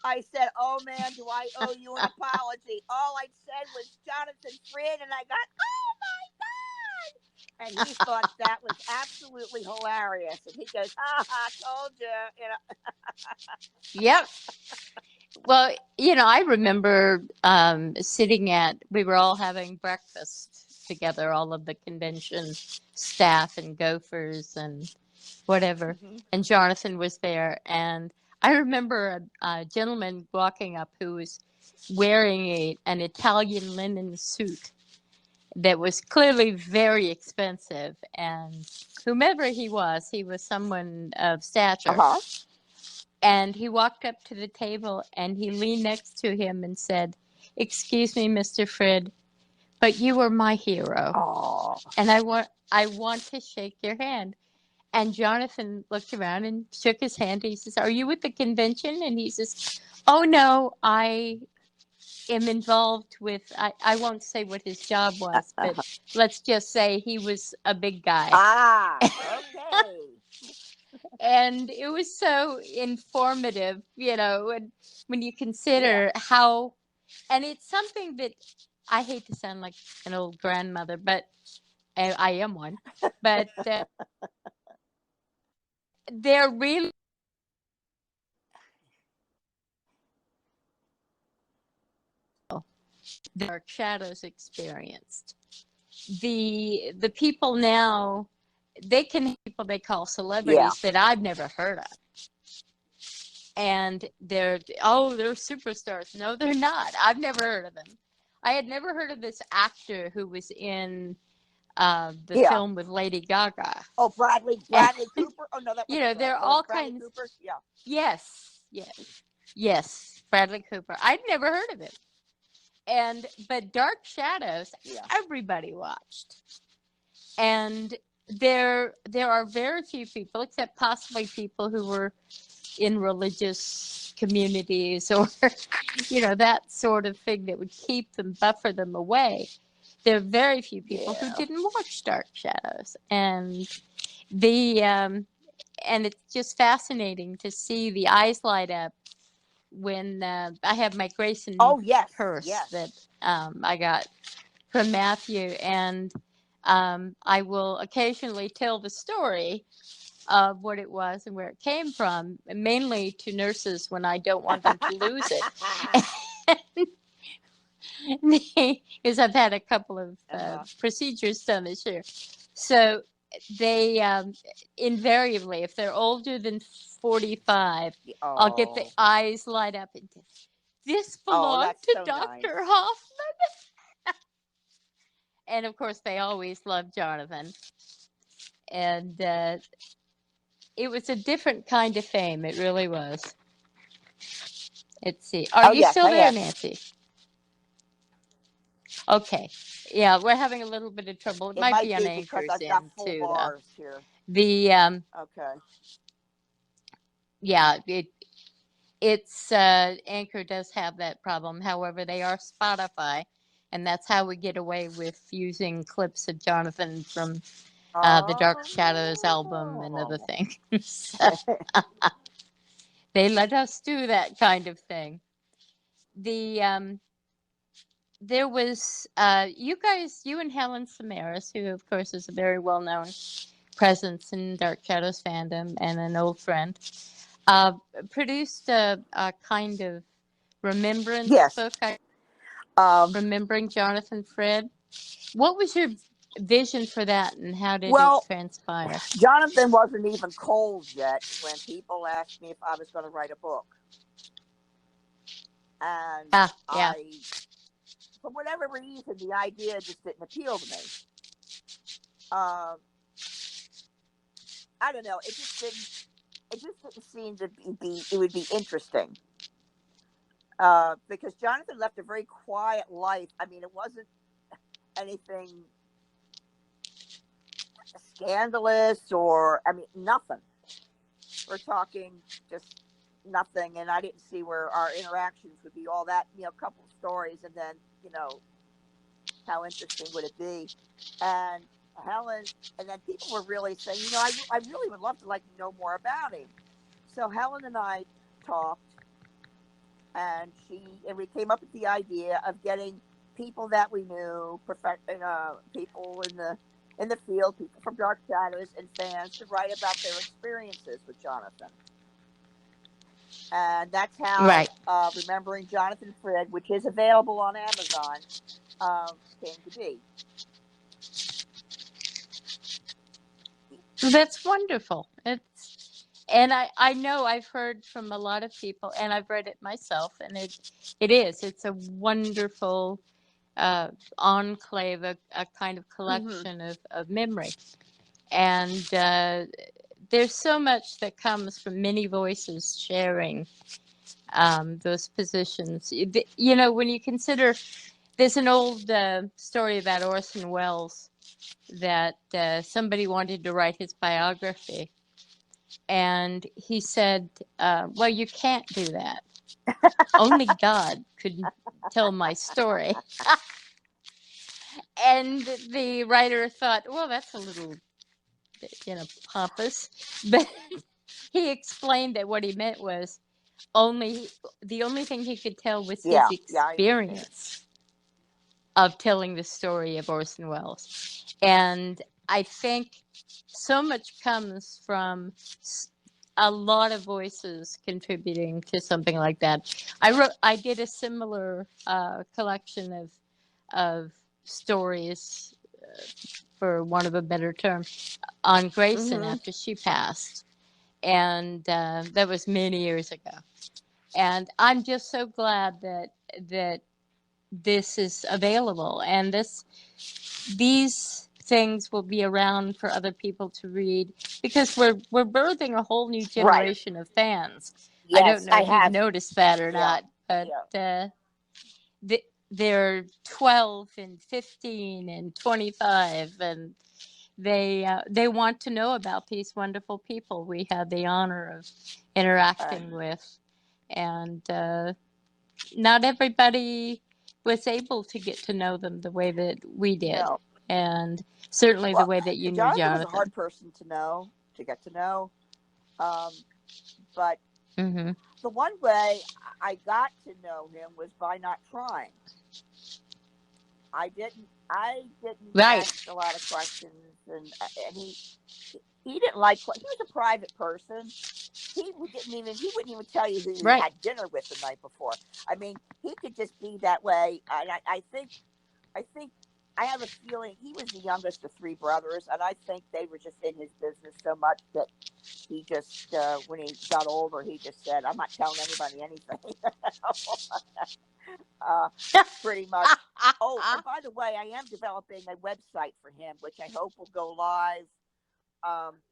I said, oh, man, do I owe you an apology? All I said was Jonathan Frid, and I got, oh, my God! And he thought that was absolutely hilarious. And he goes, I told you. Yep. Well, I remember we were all having breakfast together, all of the convention staff and gophers and whatever. Mm-hmm. And Jonathan was there. And I remember a gentleman walking up who was wearing an Italian linen suit. that was clearly very expensive. And whomever he was someone of stature. And he walked up to the table and he leaned next to him and said, "Excuse me, Mr. Frid, but you were my hero. And I want to shake your hand." And Jonathan looked around and shook his hand. He says, "Are you at the convention?" And he says, "Oh, no, I am involved with," I won't say what his job was, but let's just say he was a big guy. Okay. And it was so informative, and when you consider how, and it's something that I hate to sound like an old grandmother, but I am one, but they're really Dark Shadows experienced. The people now, they can people they call celebrities that I've never heard of. And they're superstars. No, they're not. I've never heard of them. I had never heard of this actor who was in the film with Lady Gaga. Oh, Bradley Cooper. Oh no, that was there are all Bradley kinds. Cooper. Yes, Bradley Cooper. I'd never heard of him. But Dark Shadows, everybody watched. And there are very few people, except possibly people who were in religious communities or that sort of thing that would keep them, buffer them away. There are very few people who didn't watch Dark Shadows. And and it's just fascinating to see the eyes light up when I have my Grayson purse that I got from Matthew, and I will occasionally tell the story of what it was and where it came from, mainly to nurses when I don't want them to lose it. Because I've had a couple of procedures done this year. So they invariably, if they're older than 45, I'll get the eyes light up and this belonged to so Dr. Hoffman. And of course, they always loved Jonathan. And it was a different kind of fame. It really was. Let's see. Are you still there, Nancy? Okay. Yeah, we're having a little bit of trouble. It might be on Anchor's because I've got full bars here. Okay. Yeah, it's Anchor does have that problem. However, they are Spotify, and that's how we get away with using clips of Jonathan from the Dark Shadows album and other things. They let us do that kind of thing. There was you and Helen Samaras, who of course is a very well-known presence in Dark Shadows fandom and an old friend, produced a kind of remembrance book, remembering Jonathan Frid. What was your vision for that, and how did it transpire? Jonathan wasn't even cold yet when people asked me if I was going to write a book. And for whatever reason, the idea just didn't appeal to me. I don't know. It just didn't seem to be. It would be interesting because Jonathan left a very quiet life. I mean, it wasn't anything scandalous or nothing. We're talking just nothing, and I didn't see where our interactions would be all that. A couple of stories, and then how interesting would it be? And Helen, and then people were really saying, I really would love to know more about him. So Helen and I talked, and we came up with the idea of getting people that we knew, people in the field, people from Dark Shadows, and fans to write about their experiences with Jonathan. And that's how Remembering Jonathan Frid, which is available on Amazon, came to be. That's wonderful. And I know I've heard from a lot of people, and I've read it myself, and it's a wonderful enclave, a kind of Mm-hmm. collection of memory. And there's so much that comes from many voices sharing those positions. You know, when you consider, there's an old story about Orson Welles that somebody wanted to write his biography. And he said, well, you can't do that. Only God could tell my story. And the writer thought, well, that's a little, pompous. But he explained that what he meant was the only thing he could tell was his Yeah, I understand. experience of telling the story of Orson Welles. And I think so much comes from a lot of voices contributing to something like that. I did a similar collection of stories, for want of a better term, on Grayson Mm-hmm. after she passed. And that was many years ago. And I'm just so glad that this is available, and these things will be around for other people to read, because we're birthing a whole new Right. generation of fans. I don't Yes, know I if you've have. noticed that or Yeah. not, but Yeah. they're 12 and 15 and 25, and they want to know about these wonderful people we had the honor of interacting And with. And not everybody was able to get to know them the way that we did, no. and certainly the Well, way that you knew Jonathan was a Jonathan. hard person to know, to get to know. But Hmm. the one way I got to know him was by not trying. I didn't Right. ask a lot of questions, and he didn't like. He was a private person. He wouldn't even tell you who he Right. had dinner with the night before. I mean, he could just be that way. And I think I have a feeling he was the youngest of three brothers, and I think they were just in his business so much that he just, when he got older, he just said, "I'm not telling anybody anything." uh, Pretty much. Oh, and by the way, I am developing a website for him, which I hope will go live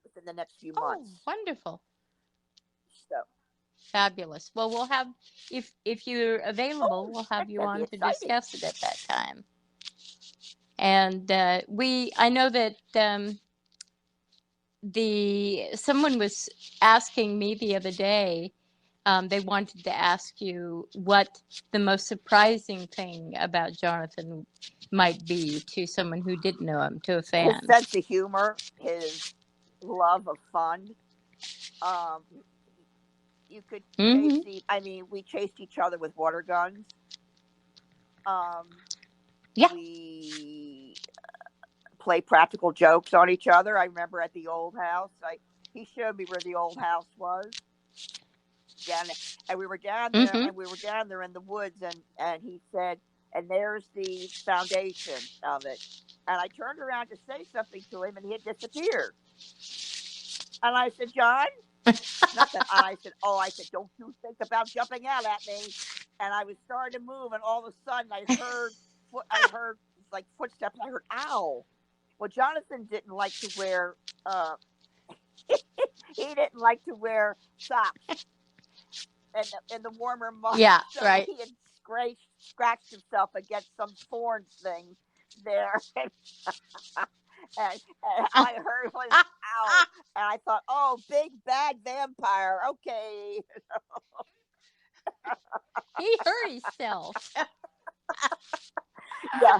within the next few Oh, months. wonderful. So, Fabulous. Well, we'll have, if you're available, oh, we'll have you that'd be on to exciting. discuss it at that time. And I know that someone was asking me the other day. They wanted to ask you what the most surprising thing about Jonathan might be to someone who didn't know him, to a His fan. sense of humor, his love of fun. Um, you could chase Hmm. the. I mean, we chased each other with water guns. Um, Yeah. we play practical jokes on each other. I remember at the old house, he showed me where the old house was down there, and we were down there, Hmm. and we were down there in the woods, and he said, "And there's the foundation of it." And I turned around to say something to him, and he had disappeared. And I said, "John, nothing." And I said, "Oh," I said, "don't you think about jumping out at me." And I was starting to move, and all of a sudden, I heard like footsteps. I heard, "Ow!" Well, Jonathan didn't like to wear. Uh, he didn't like to wear socks in the warmer months, Yeah. so Right. he had scratched himself against some thorn thing there, and all I heard was "ow," and I thought, "Oh, big bad vampire." Okay. He hurt himself. Yeah.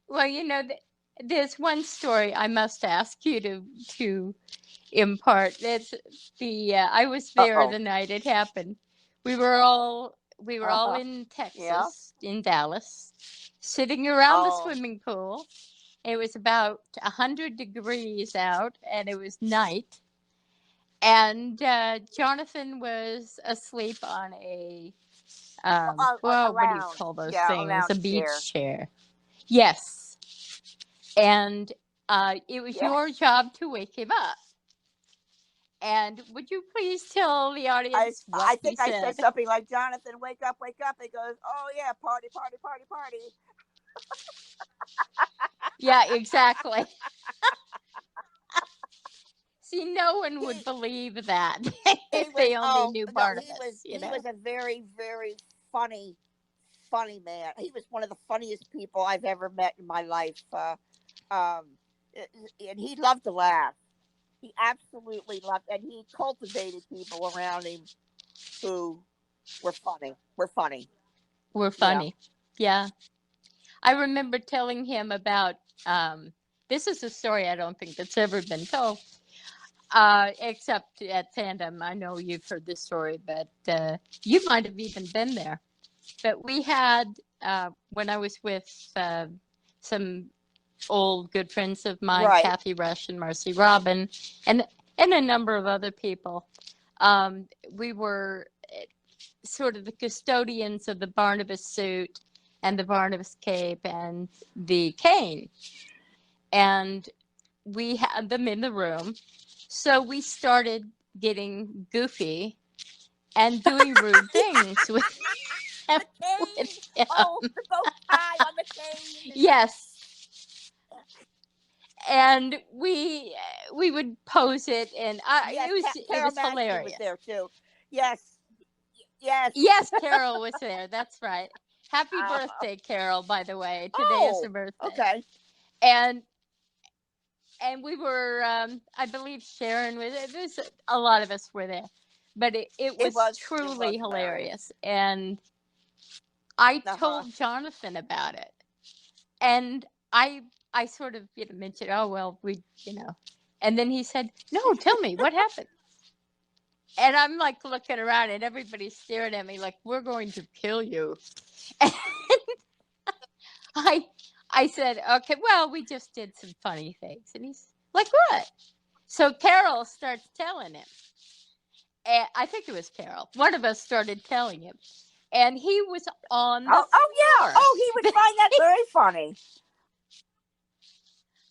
Well, there's one story I must ask you to impart. That's I was Uh there oh. the night it happened. We were all Uh-huh. in Yeah. Texas, in Dallas, sitting around the Oh. swimming pool. It was about 100 degrees out, and it was night. And Jonathan was asleep on A what do you lounge. call those Yeah, a things? A lounge chair. beach chair. Yes. And it was Yes. your job to wake him up. And would you please tell the audience what I he think I said? said something like, Jonathan, wake up, wake up. He goes, oh yeah, party, party, party, party. Yeah, exactly. See, no one would He believe that he if was, they only oh knew no, Barnabas, you he know? was a very, very funny man. He was one of the funniest people I've ever met in my life. Um, and he loved to laugh. He absolutely loved, and he cultivated people around him who were funny. Were funny. We're Yeah. funny. Yeah. I remember telling him about this is a story I don't think that's ever been told, except at Tandem. I know you've heard this story, but you might have even been there. But we had, when I was with some old good friends of mine, Right. Kathy Rush and Marcy Robin, and a number of other people, we were sort of the custodians of the Barnabas suit and the Barnabas cape and the cane. And we had them in the room. So we started getting goofy and doing rude things with him. The cane. Oh, the bow tie on the cane. Yes. And we would pose it, and Yes, it Carol was Mashke was hilarious. there too. Yes, yes. Yes, Carol was there. That's right. Happy Uh, birthday, Carol, by the way. Today is her oh, birthday. okay. And we were, I believe Sharon was, it was, a lot of us were there, but it was truly hilarious. And I told Jonathan about it, and I sort of, mentioned, oh, well, and then he said, no, tell me what happened. And I'm like looking around, and everybody's staring at me like, we're going to kill you. And I said, okay, well, we just did some funny things. And he's like, what? So Carol starts telling him. And I think it was Carol. One of us started telling him. And he was on the floor. Yeah. Oh, he would find that very funny.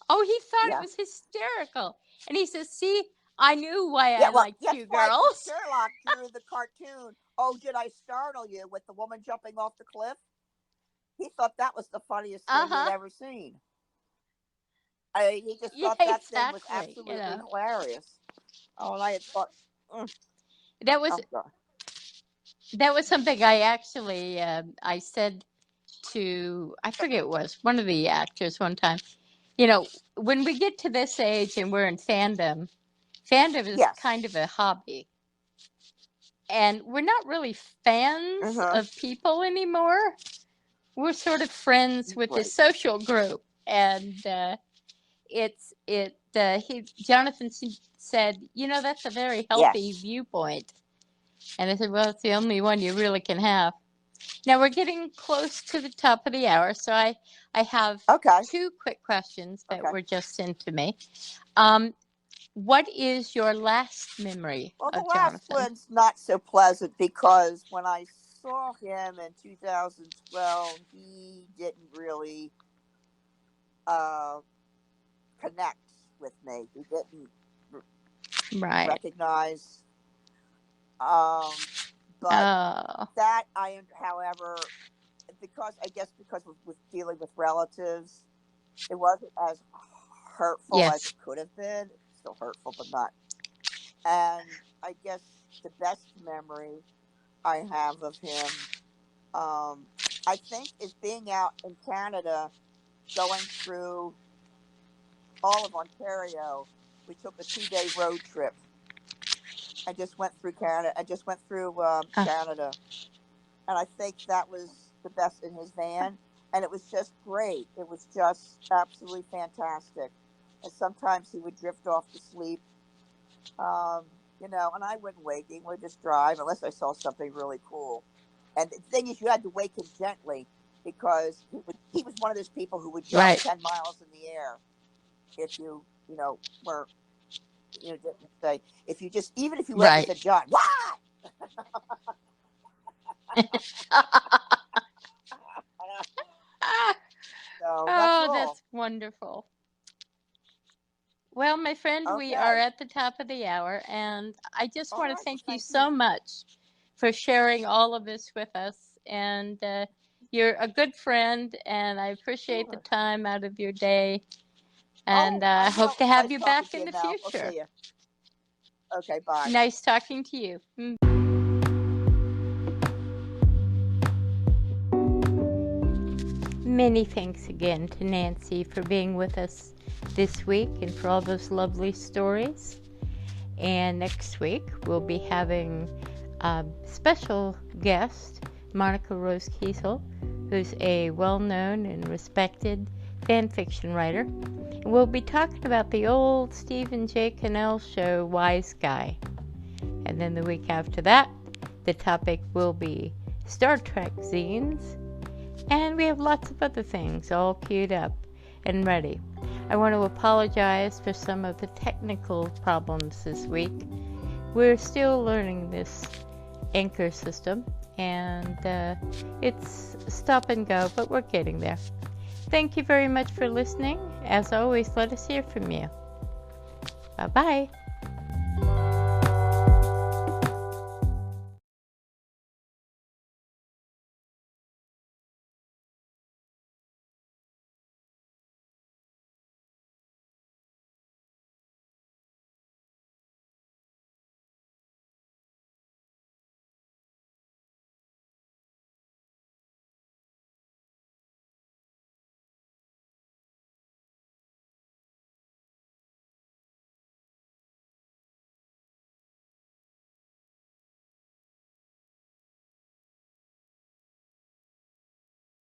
Oh, he thought it was hysterical. And he says, see, I knew why I liked you girls. Sherlock drew the cartoon, Oh, Did I Startle You, with the woman jumping off the cliff. He thought that was the funniest thing he'd ever seen. He just thought that thing was absolutely hilarious. Oh, and I had thought that was something I actually I said to, I forget it was one of the actors one time. When we get to this age and we're in fandom is kind of a hobby. And we're not really fans of people anymore. We're sort of friends with this social group. And Jonathan said, that's a very healthy viewpoint. And I said, well, it's the only one you really can have. Now we're getting close to the top of the hour, so I have two quick questions that were just sent to me. What is your last memory of Jonathan? Well, the last one's not so pleasant, because when I saw him in 2012, he didn't really connect with me. He didn't recognize. But that however, because with dealing with relatives, it wasn't as hurtful as it could have been. It's still hurtful, but not. And I guess the best memory I have of him, I think, is being out in Canada, going through all of Ontario. We took a 2-day road trip. I just went through Canada. Canada, and I think that was the best, in his van, and it was just great. It was just absolutely fantastic. And sometimes he would drift off to sleep, and I wouldn't wake him. We'd just drive unless I saw something really cool. And the thing is, you had to wake him gently, because he was one of those people who would jump 10 miles in the air if you were. Didn't say, if you just, even if you went and said, John, what? So that's wonderful. Well, my friend, we are Okay. at the top of the hour, and I just All want to right. Well, thank you thank so you. much for sharing all of this with us. And you're a good friend, and I appreciate the Sure. time out of your day. Oh, And I I hope will. to have Nice you talking back to in you, the Mel. We'll future. see you. Okay. Bye. Nice talking to you. Many thanks again to Nancy for being with us this week and for all those lovely stories. And next week, we'll be having a special guest, Monica Rose Kiesel, who's a well-known and respected fan fiction writer. And we'll be talking about the old Stephen J. Cannell show, Wise Guy. And then the week after that, the topic will be Star Trek zines. And we have lots of other things all queued up and ready. I want to apologize for some of the technical problems this week. We're still learning this anchor system, and it's stop and go, but we're getting there. Thank you very much for listening. As always, let us hear from you. Bye-bye.